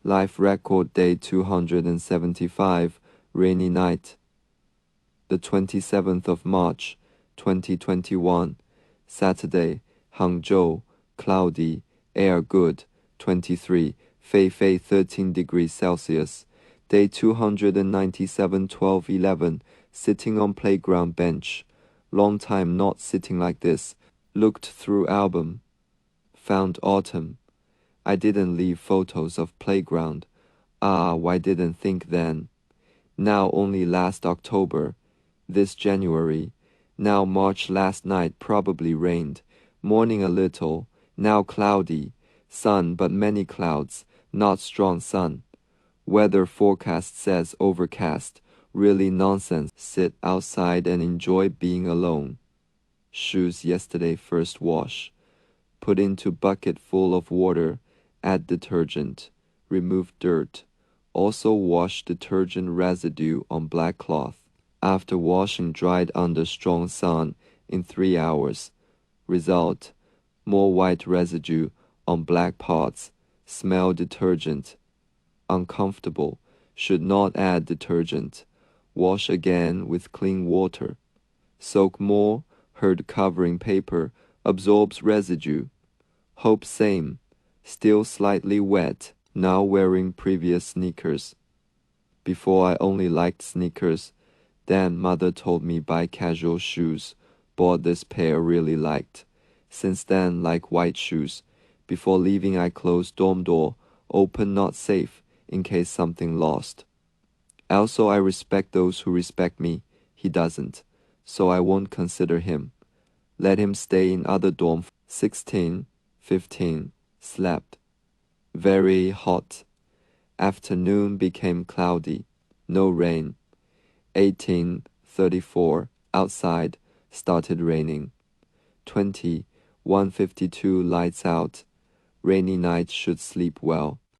Life record day 275, rainy night. The 27th of March, 2021, Saturday, Hangzhou, cloudy, air good, 23, Fei 13 degrees Celsius. Day 297, 12/11, sitting on playground bench. Long time not sitting like this. Looked through album. Found autumn. I didn't leave photos of playground. Ah, why didn't think then? Now only last October. This January. Now March. Last night probably rained. Morning a little. Now cloudy. Sun but many clouds. Not strong sun. Weather forecast says overcast. Really nonsense. Sit outside and enjoy being alone. Shoes yesterday first wash. Put into bucket full of water. Add detergent. Remove dirt. Also wash detergent residue on black cloth. After washing dried under strong sun in 3 hours. Result: more white residue on black pots. Smell detergent. Uncomfortable. Should not add detergent. Wash again with clean water. Soak more. Heard covering paper absorbs residue. Hope same. Still slightly wet. Now wearing previous sneakers. Before I only liked sneakers. Then mother told me buy casual shoes. Bought this pair really liked. Since then like white shoes. Before leaving I closed dorm door. Open not safe in case something lost. Also I respect those who respect me. He doesn't. So I won't consider him. Let him stay in other dorm. 16, 15. Slept. Very hot. Afternoon became cloudy. No rain. 18:34, outside, started raining. 20:152, lights out. Rainy night, should sleep well.